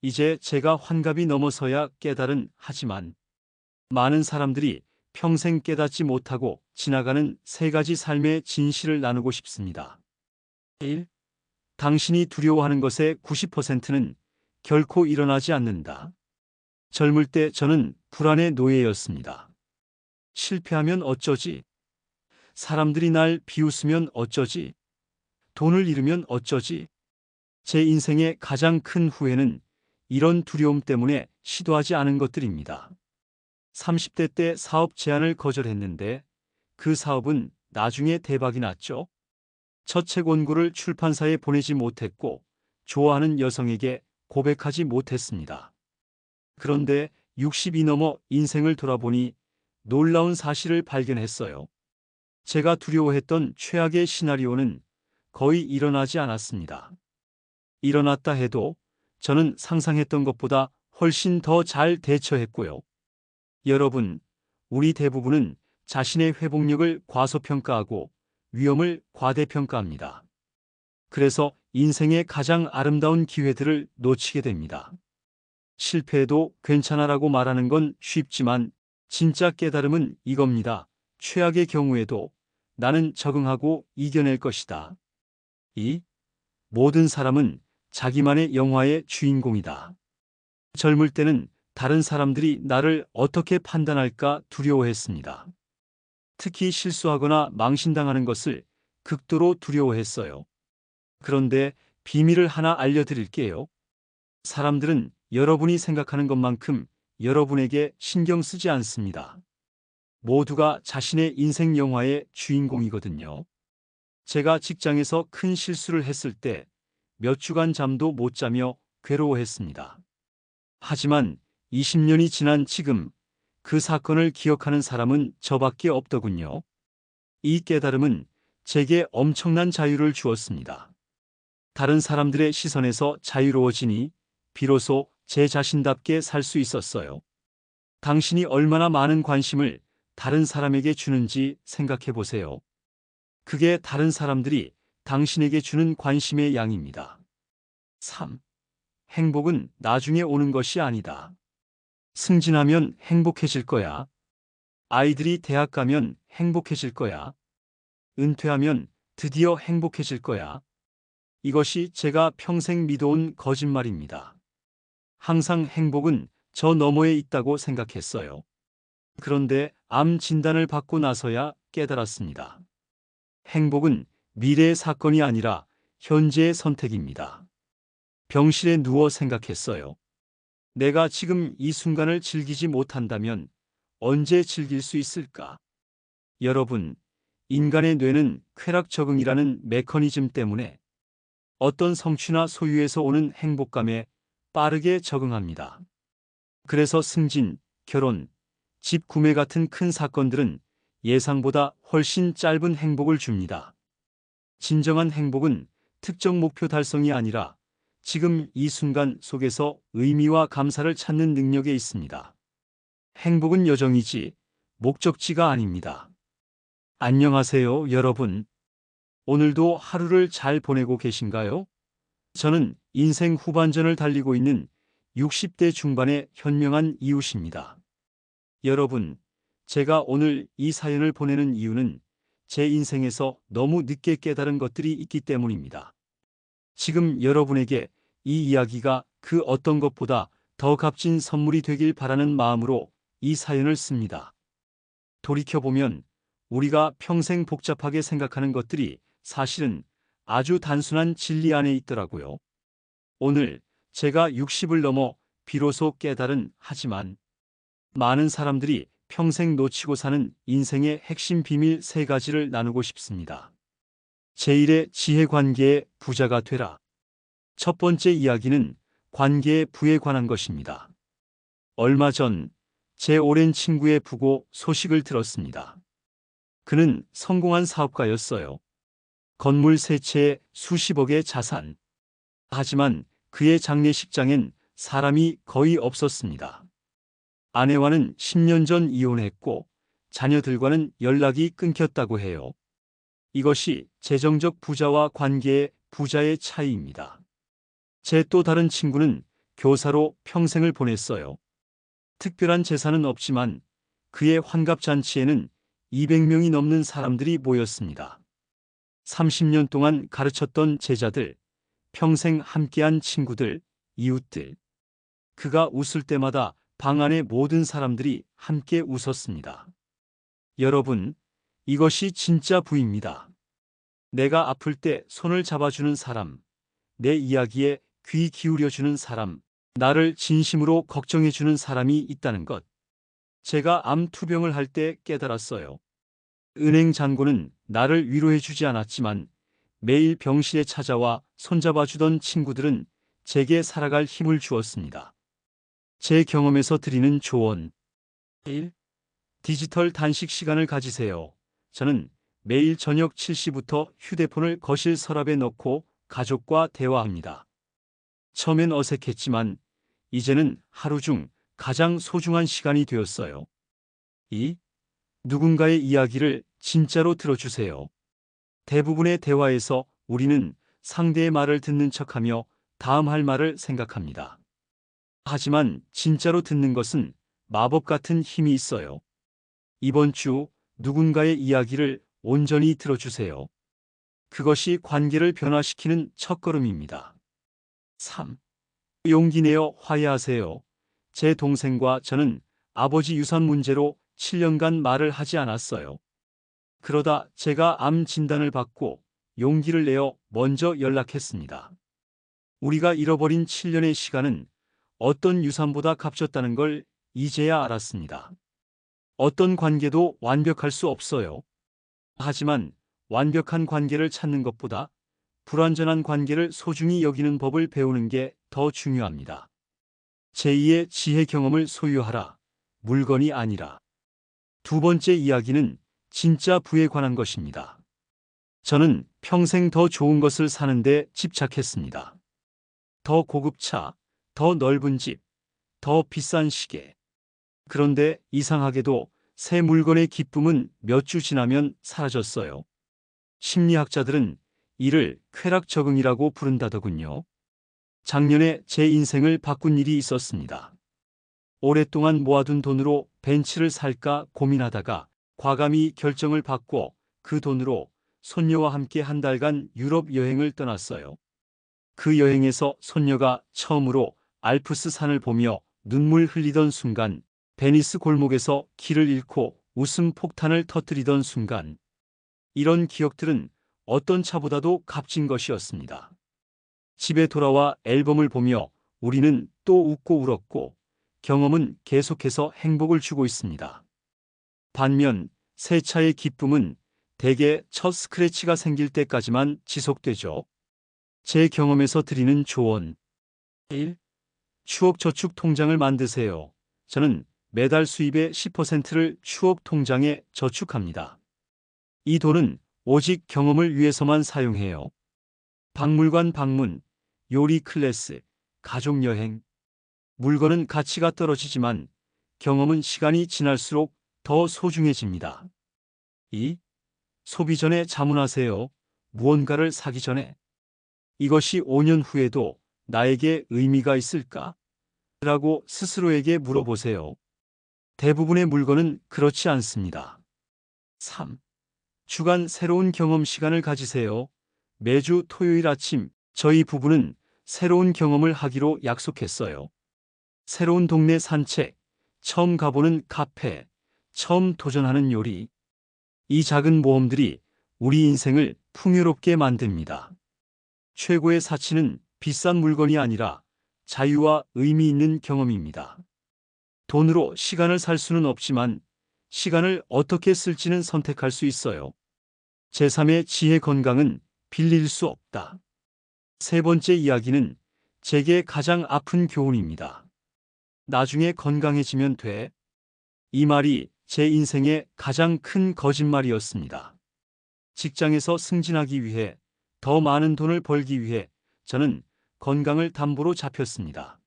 이제 제가 환갑이 넘어서야 깨달은 하지만 많은 사람들이 평생 깨닫지 못하고 지나가는 세 가지 삶의 진실을 나누고 싶습니다. 1. 당신이 두려워하는 것의 90%는 결코 일어나지 않는다. 젊을 때 저는 불안의 노예였습니다. 실패하면 어쩌지? 사람들이 날 비웃으면 어쩌지? 돈을 잃으면 어쩌지? 제 인생의 가장 큰 후회는 이런 두려움 때문에 시도하지 않은 것들입니다. 30대 때 사업 제안을 거절했는데 그 사업은 나중에 대박이 났죠. 첫 책 원고를 출판사에 보내지 못했고 좋아하는 여성에게 고백하지 못했습니다. 그런데 60이 넘어 인생을 돌아보니 놀라운 사실을 발견했어요. 제가 두려워했던 최악의 시나리오는 거의 일어나지 않았습니다. 일어났다 해도 저는 상상했던 것보다 훨씬 더 잘 대처했고요. 여러분, 우리 대부분은 자신의 회복력을 과소평가하고 위험을 과대평가합니다. 그래서 인생의 가장 아름다운 기회들을 놓치게 됩니다. 실패해도 괜찮아라고 말하는 건 쉽지만 진짜 깨달음은 이겁니다. 최악의 경우에도 나는 적응하고 이겨낼 것이다. 2. 모든 사람은 자기만의 영화의 주인공이다. 젊을 때는 다른 사람들이 나를 어떻게 판단할까 두려워했습니다. 특히 실수하거나 망신당하는 것을 극도로 두려워했어요. 그런데 비밀을 하나 알려드릴게요. 사람들은 여러분이 생각하는 것만큼 여러분에게 신경 쓰지 않습니다. 모두가 자신의 인생 영화의 주인공이거든요. 제가 직장에서 큰 실수를 했을 때 몇 주간 잠도 못 자며 괴로워했습니다. 하지만 20년이 지난 지금 그 사건을 기억하는 사람은 저밖에 없더군요. 이 깨달음은 제게 엄청난 자유를 주었습니다. 다른 사람들의 시선에서 자유로워지니 비로소 제 자신답게 살 수 있었어요. 당신이 얼마나 많은 관심을 다른 사람에게 주는지 생각해 보세요. 그게 다른 사람들이 당신에게 주는 관심의 양입니다. 3. 행복은 나중에 오는 것이 아니다. 승진하면 행복해질 거야. 아이들이 대학 가면 행복해질 거야. 은퇴하면 드디어 행복해질 거야. 이것이 제가 평생 믿어온 거짓말입니다. 항상 행복은 저 너머에 있다고 생각했어요. 그런데 암 진단을 받고 나서야 깨달았습니다. 행복은 미래의 사건이 아니라 현재의 선택입니다. 병실에 누워 생각했어요. 내가 지금 이 순간을 즐기지 못한다면 언제 즐길 수 있을까? 여러분, 인간의 뇌는 쾌락 적응이라는 메커니즘 때문에 어떤 성취나 소유에서 오는 행복감에 빠르게 적응합니다. 그래서 승진, 결혼, 집 구매 같은 큰 사건들은 예상보다 훨씬 짧은 행복을 줍니다. 진정한 행복은 특정 목표 달성이 아니라 지금 이 순간 속에서 의미와 감사를 찾는 능력에 있습니다. 행복은 여정이지 목적지가 아닙니다. 안녕하세요, 여러분. 오늘도 하루를 잘 보내고 계신가요? 저는 인생 후반전을 달리고 있는 60대 중반의 현명한 이웃입니다. 여러분, 제가 오늘 이 사연을 보내는 이유는 제 인생에서 너무 늦게 깨달은 것들이 있기 때문입니다. 지금 여러분에게 이 이야기가 그 어떤 것보다 더 값진 선물이 되길 바라는 마음으로 이 사연을 씁니다. 돌이켜보면 우리가 평생 복잡하게 생각하는 것들이 사실은 아주 단순한 진리 안에 있더라고요. 오늘 제가 60을 넘어 비로소 깨달은 하지만 많은 사람들이 평생 놓치고 사는 인생의 핵심 비밀 3가지를 나누고 싶습니다. 제1의 지혜 관계의 부자가 되라. 첫 번째 이야기는 관계의 부에 관한 것입니다. 얼마 전 제 오랜 친구의 부고 소식을 들었습니다. 그는 성공한 사업가였어요. 건물 3채에 수십억의 자산. 하지만 그의 장례식장엔 사람이 거의 없었습니다. 아내와는 10년 전 이혼했고 자녀들과는 연락이 끊겼다고 해요. 이것이 재정적 부자와 관계의 부자의 차이입니다. 제 또 다른 친구는 교사로 평생을 보냈어요. 특별한 재산은 없지만 그의 환갑잔치에는 200명이 넘는 사람들이 모였습니다. 30년 동안 가르쳤던 제자들, 평생 함께한 친구들, 이웃들. 그가 웃을 때마다 방 안의 모든 사람들이 함께 웃었습니다. 여러분, 이것이 진짜 부입니다. 내가 아플 때 손을 잡아주는 사람, 내 이야기에 귀 기울여주는 사람, 나를 진심으로 걱정해주는 사람이 있다는 것. 제가 암 투병을 할 때 깨달았어요. 은행 잔고는 나를 위로해주지 않았지만 매일 병실에 찾아와 손잡아주던 친구들은 제게 살아갈 힘을 주었습니다. 제 경험에서 드리는 조언. 1. 디지털 단식 시간을 가지세요. 저는 매일 저녁 7시부터 휴대폰을 거실 서랍에 넣고 가족과 대화합니다. 처음엔 어색했지만 이제는 하루 중 가장 소중한 시간이 되었어요. 2. 누군가의 이야기를 진짜로 들어주세요. 대부분의 대화에서 우리는 상대의 말을 듣는 척하며 다음 할 말을 생각합니다. 하지만 진짜로 듣는 것은 마법 같은 힘이 있어요. 이번 주 누군가의 이야기를 온전히 들어주세요. 그것이 관계를 변화시키는 첫걸음입니다. 3. 용기 내어 화해하세요. 제 동생과 저는 아버지 유산 문제로 7년간 말을 하지 않았어요. 그러다 제가 암 진단을 받고 용기를 내어 먼저 연락했습니다. 우리가 잃어버린 7년의 시간은 어떤 유산보다 값졌다는 걸 이제야 알았습니다. 어떤 관계도 완벽할 수 없어요. 하지만 완벽한 관계를 찾는 것보다 불완전한 관계를 소중히 여기는 법을 배우는 게 더 중요합니다. 제2의 지혜 경험을 소유하라. 물건이 아니라. 두 번째 이야기는 진짜 부에 관한 것입니다. 저는 평생 더 좋은 것을 사는데 집착했습니다. 더 고급 차, 더 넓은 집, 더 비싼 시계. 그런데 이상하게도 새 물건의 기쁨은 몇 주 지나면 사라졌어요. 심리학자들은 이를 쾌락 적응이라고 부른다더군요. 작년에 제 인생을 바꾼 일이 있었습니다. 오랫동안 모아둔 돈으로 벤츠를 살까 고민하다가 과감히 결정을 바꿔 그 돈으로 손녀와 함께 한 달간 유럽 여행을 떠났어요. 그 여행에서 손녀가 처음으로 알프스 산을 보며 눈물 흘리던 순간, 베니스 골목에서 길을 잃고 웃음 폭탄을 터뜨리던 순간, 이런 기억들은 어떤 차보다도 값진 것이었습니다. 집에 돌아와 앨범을 보며 우리는 또 웃고 울었고 경험은 계속해서 행복을 주고 있습니다. 반면 새 차의 기쁨은 대개 첫 스크래치가 생길 때까지만 지속되죠. 제 경험에서 드리는 조언. 1. 추억 저축 통장을 만드세요. 저는 매달 수입의 10%를 추억 통장에 저축합니다. 이 돈은 오직 경험을 위해서만 사용해요. 박물관 방문, 요리 클래스, 가족 여행. 물건은 가치가 떨어지지만 경험은 시간이 지날수록 더 소중해집니다. 2. 소비 전에 자문하세요. 무언가를 사기 전에. 이것이 5년 후에도 나에게 의미가 있을까? 라고 스스로에게 물어보세요. 대부분의 물건은 그렇지 않습니다. 3. 주간 새로운 경험 시간을 가지세요. 매주 토요일 아침 저희 부부는 새로운 경험을 하기로 약속했어요. 새로운 동네 산책, 처음 가보는 카페, 처음 도전하는 요리. 이 작은 모험들이 우리 인생을 풍요롭게 만듭니다. 최고의 사치는 비싼 물건이 아니라 자유와 의미 있는 경험입니다. 돈으로 시간을 살 수는 없지만 시간을 어떻게 쓸지는 선택할 수 있어요. 제3의 지혜 건강은 빌릴 수 없다. 세 번째 이야기는 제게 가장 아픈 교훈입니다. 나중에 건강해지면 돼. 이 말이 제 인생의 가장 큰 거짓말이었습니다. 직장에서 승진하기 위해, 더 많은 돈을 벌기 위해 저는 건강을 담보로 잡혔습니다.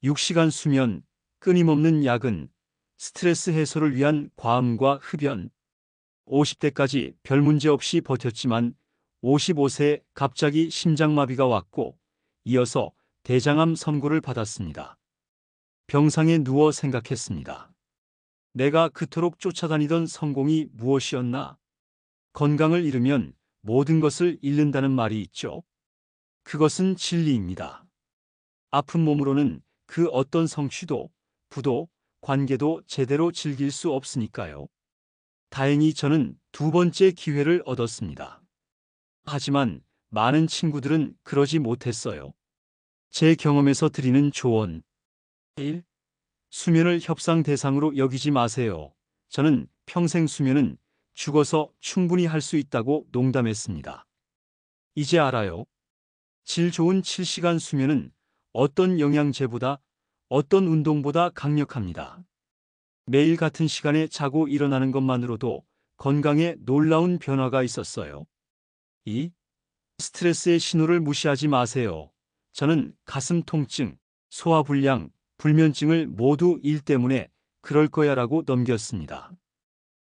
6시간 수면, 끊임없는 야근, 스트레스 해소를 위한 과음과 흡연. 50대까지 별 문제 없이 버텼지만 55세에 갑자기 심장마비가 왔고 이어서 대장암 선고를 받았습니다. 병상에 누워 생각했습니다. 내가 그토록 쫓아다니던 성공이 무엇이었나? 건강을 잃으면 모든 것을 잃는다는 말이 있죠. 그것은 진리입니다. 아픈 몸으로는 그 어떤 성취도, 부도, 관계도 제대로 즐길 수 없으니까요. 다행히 저는 두 번째 기회를 얻었습니다. 하지만 많은 친구들은 그러지 못했어요. 제 경험에서 드리는 조언. 1. 수면을 협상 대상으로 여기지 마세요. 저는 평생 수면은 죽어서 충분히 할 수 있다고 농담했습니다. 이제 알아요. 질 좋은 7시간 수면은 어떤 영양제보다, 어떤 운동보다 강력합니다. 매일 같은 시간에 자고 일어나는 것만으로도 건강에 놀라운 변화가 있었어요. 2. 스트레스의 신호를 무시하지 마세요. 저는 가슴 통증, 소화불량, 불면증을 모두 일 때문에 그럴 거야라고 넘겼습니다.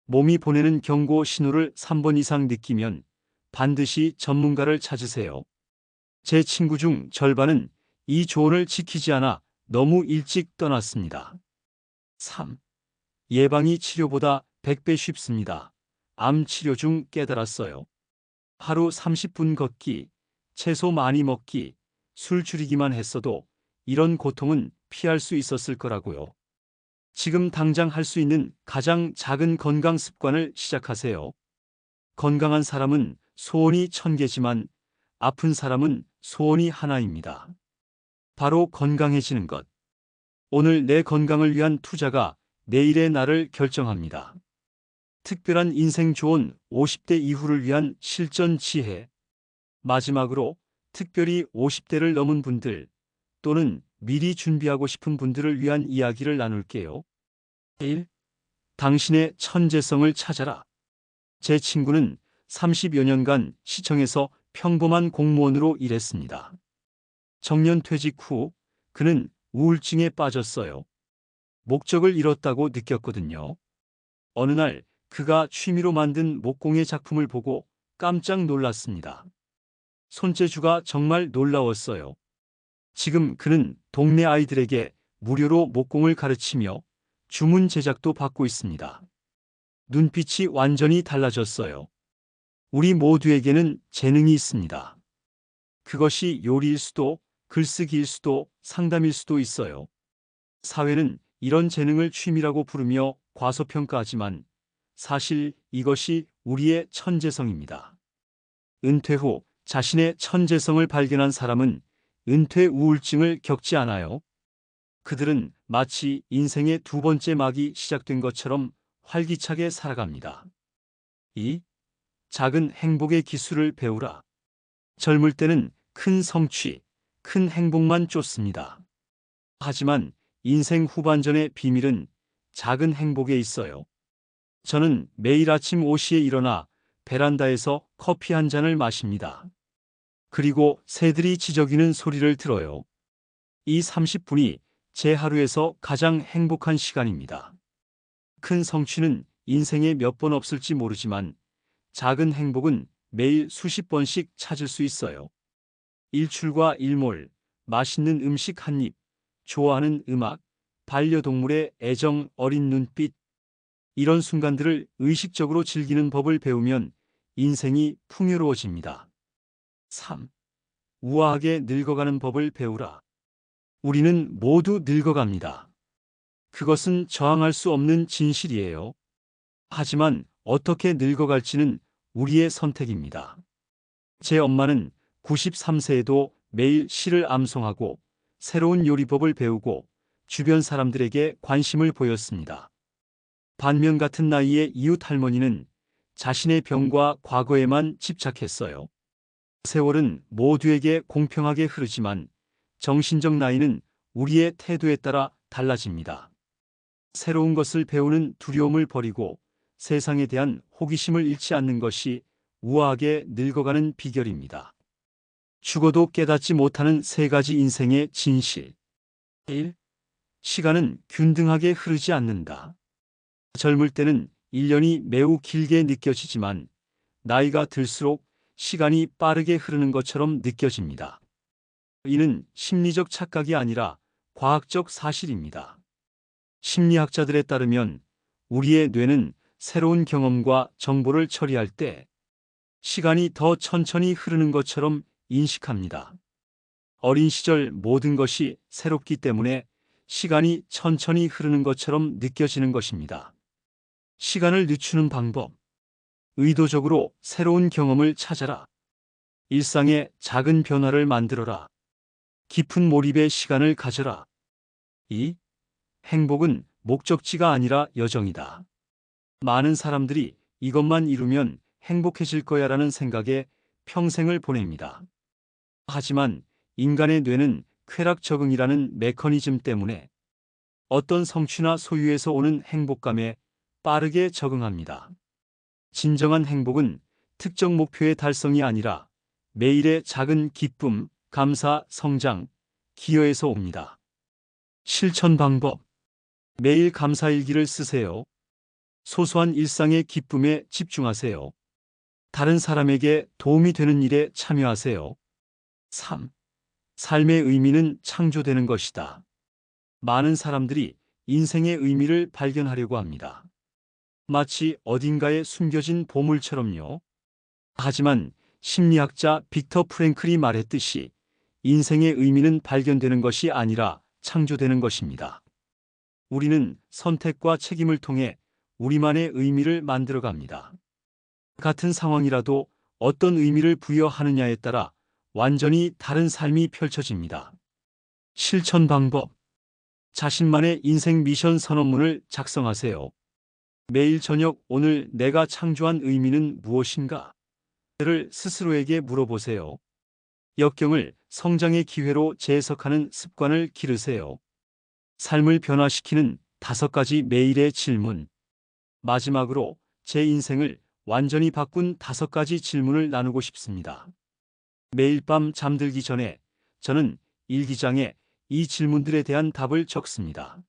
몸이 보내는 경고 신호를 3번 이상 느끼면 반드시 전문가를 찾으세요. 제 친구 중 절반은 이 조언을 지키지 않아 너무 일찍 떠났습니다. 3. 예방이 치료보다 100배 쉽습니다. 암 치료 중 깨달았어요. 하루 30분 걷기, 채소 많이 먹기, 술 줄이기만 했어도 이런 고통은 피할 수 있었을 거라고요. 지금 당장 할 수 있는 가장 작은 건강 습관을 시작하세요. 건강한 사람은 소원이 1000개지만 아픈 사람은 소원이 하나입니다. 바로 건강해지는 것. 오늘 내 건강을 위한 투자가 내일의 나를 결정합니다. 특별한 인생 조언 50대 이후를 위한 실전 지혜. 마지막으로 특별히 50대를 넘은 분들 또는 미리 준비하고 싶은 분들을 위한 이야기를 나눌게요. 1. 당신의 천재성을 찾아라. 제 친구는 30여 년간 시청에서 평범한 공무원으로 일했습니다. 정년 퇴직 후 그는 우울증에 빠졌어요. 목적을 잃었다고 느꼈거든요. 어느 날 그가 취미로 만든 목공예 작품을 보고 깜짝 놀랐습니다. 손재주가 정말 놀라웠어요. 지금 그는 동네 아이들에게 무료로 목공을 가르치며 주문 제작도 받고 있습니다. 눈빛이 완전히 달라졌어요. 우리 모두에게는 재능이 있습니다. 그것이 요리일 수도, 글쓰기일 수도, 상담일 수도 있어요. 사회는 이런 재능을 취미라고 부르며 과소평가하지만 사실 이것이 우리의 천재성입니다. 은퇴 후 자신의 천재성을 발견한 사람은 은퇴 우울증을 겪지 않아요. 그들은 마치 인생의 두 번째 막이 시작된 것처럼 활기차게 살아갑니다. 2. 작은 행복의 기술을 배우라. 젊을 때는 큰 성취, 큰 행복만 쫓습니다. 하지만 인생 후반전의 비밀은 작은 행복에 있어요. 저는 매일 아침 5시에 일어나 베란다에서 커피 한 잔을 마십니다. 그리고 새들이 지저귀는 소리를 들어요. 이 30분이 제 하루에서 가장 행복한 시간입니다. 큰 성취는 인생에 몇 번 없을지 모르지만 작은 행복은 매일 수십 번씩 찾을 수 있어요. 일출과 일몰, 맛있는 음식 한 입, 좋아하는 음악, 반려동물의 애정 어린 눈빛. 이런 순간들을 의식적으로 즐기는 법을 배우면 인생이 풍요로워집니다. 3. 우아하게 늙어가는 법을 배우라. 우리는 모두 늙어갑니다. 그것은 저항할 수 없는 진실이에요. 하지만 어떻게 늙어갈지는 우리의 선택입니다. 제 엄마는 93세에도 매일 시를 암송하고 새로운 요리법을 배우고 주변 사람들에게 관심을 보였습니다. 반면 같은 나이의 이웃 할머니는 자신의 병과 과거에만 집착했어요. 세월은 모두에게 공평하게 흐르지만 정신적 나이는 우리의 태도에 따라 달라집니다. 새로운 것을 배우는 두려움을 버리고 세상에 대한 호기심을 잃지 않는 것이 우아하게 늙어가는 비결입니다. 죽어도 깨닫지 못하는 세 가지 인생의 진실. 1. 시간은 균등하게 흐르지 않는다. 젊을 때는 1년이 매우 길게 느껴지지만 나이가 들수록 시간이 빠르게 흐르는 것처럼 느껴집니다. 이는 심리적 착각이 아니라 과학적 사실입니다. 심리학자들에 따르면 우리의 뇌는 새로운 경험과 정보를 처리할 때 시간이 더 천천히 흐르는 것처럼 인식합니다. 어린 시절 모든 것이 새롭기 때문에 시간이 천천히 흐르는 것처럼 느껴지는 것입니다. 시간을 늦추는 방법. 의도적으로 새로운 경험을 찾아라. 일상에 작은 변화를 만들어라. 깊은 몰입의 시간을 가져라. 2. 행복은 목적지가 아니라 여정이다. 많은 사람들이 이것만 이루면 행복해질 거야라는 생각에 평생을 보냅니다. 하지만 인간의 뇌는 쾌락 적응이라는 메커니즘 때문에 어떤 성취나 소유에서 오는 행복감에 빠르게 적응합니다. 진정한 행복은 특정 목표의 달성이 아니라 매일의 작은 기쁨, 감사, 성장, 기여에서 옵니다. 실천 방법. 매일 감사일기를 쓰세요. 소소한 일상의 기쁨에 집중하세요. 다른 사람에게 도움이 되는 일에 참여하세요. 3. 삶의 의미는 창조되는 것이다. 많은 사람들이 인생의 의미를 발견하려고 합니다. 마치 어딘가에 숨겨진 보물처럼요. 하지만 심리학자 빅터 프랭클이 말했듯이 인생의 의미는 발견되는 것이 아니라 창조되는 것입니다. 우리는 선택과 책임을 통해 우리만의 의미를 만들어갑니다. 같은 상황이라도 어떤 의미를 부여하느냐에 따라 완전히 다른 삶이 펼쳐집니다. 실천 방법. 자신만의 인생 미션 선언문을 작성하세요. 매일 저녁 오늘 내가 창조한 의미는 무엇인가? 를 스스로에게 물어보세요. 역경을 성장의 기회로 재해석하는 습관을 기르세요. 삶을 변화시키는 5가지 매일의 질문. 마지막으로 제 인생을 완전히 바꾼 5가지 질문을 나누고 싶습니다. 매일 밤 잠들기 전에 저는 일기장에 이 질문들에 대한 답을 적습니다.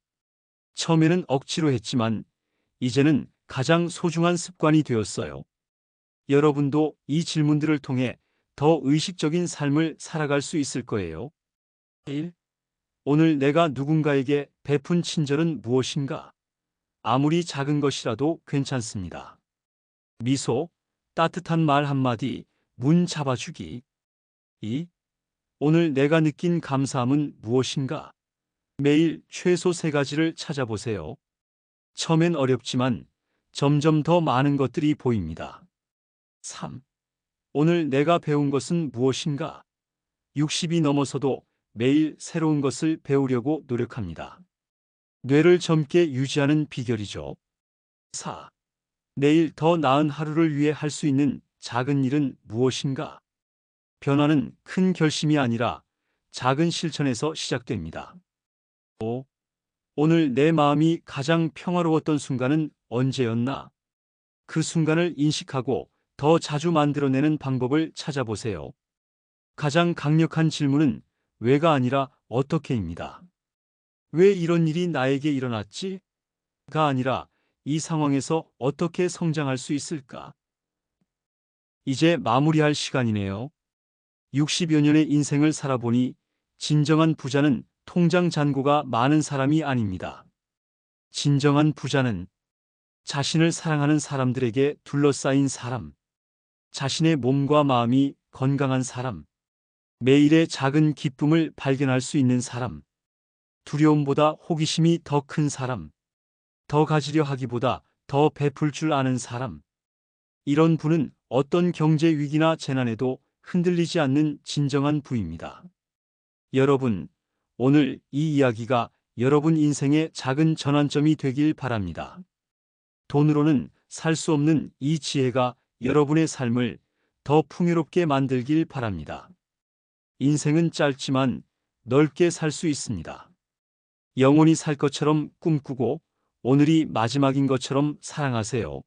처음에는 억지로 했지만 이제는 가장 소중한 습관이 되었어요. 여러분도 이 질문들을 통해 더 의식적인 삶을 살아갈 수 있을 거예요. 1. 오늘 내가 누군가에게 베푼 친절은 무엇인가? 아무리 작은 것이라도 괜찮습니다. 미소, 따뜻한 말 한마디, 문 잡아주기. 2. 오늘 내가 느낀 감사함은 무엇인가? 매일 최소 3가지를 찾아보세요. 처음엔 어렵지만 점점 더 많은 것들이 보입니다. 3. 오늘 내가 배운 것은 무엇인가? 60이 넘어서도 매일 새로운 것을 배우려고 노력합니다. 뇌를 젊게 유지하는 비결이죠. 4. 내일 더 나은 하루를 위해 할 수 있는 작은 일은 무엇인가? 변화는 큰 결심이 아니라 작은 실천에서 시작됩니다. 5. 오늘 내 마음이 가장 평화로웠던 순간은 언제였나? 그 순간을 인식하고 더 자주 만들어내는 방법을 찾아보세요. 가장 강력한 질문은 왜가 아니라 어떻게입니다. 왜 이런 일이 나에게 일어났지? 가 아니라 이 상황에서 어떻게 성장할 수 있을까? 이제 마무리할 시간이네요. 60여 년의 인생을 살아보니 진정한 부자는 통장 잔고가 많은 사람이 아닙니다. 진정한 부자는 자신을 사랑하는 사람들에게 둘러싸인 사람, 자신의 몸과 마음이 건강한 사람, 매일의 작은 기쁨을 발견할 수 있는 사람, 두려움보다 호기심이 더 큰 사람, 더 가지려 하기보다 더 베풀 줄 아는 사람. 이런 분은 어떤 경제 위기나 재난에도 흔들리지 않는 진정한 부입니다. 여러분, 오늘 이 이야기가 여러분 인생의 작은 전환점이 되길 바랍니다. 돈으로는 살 수 없는 이 지혜가 여러분의 삶을 더 풍요롭게 만들길 바랍니다. 인생은 짧지만 넓게 살 수 있습니다. 영원히 살 것처럼 꿈꾸고 오늘이 마지막인 것처럼 사랑하세요.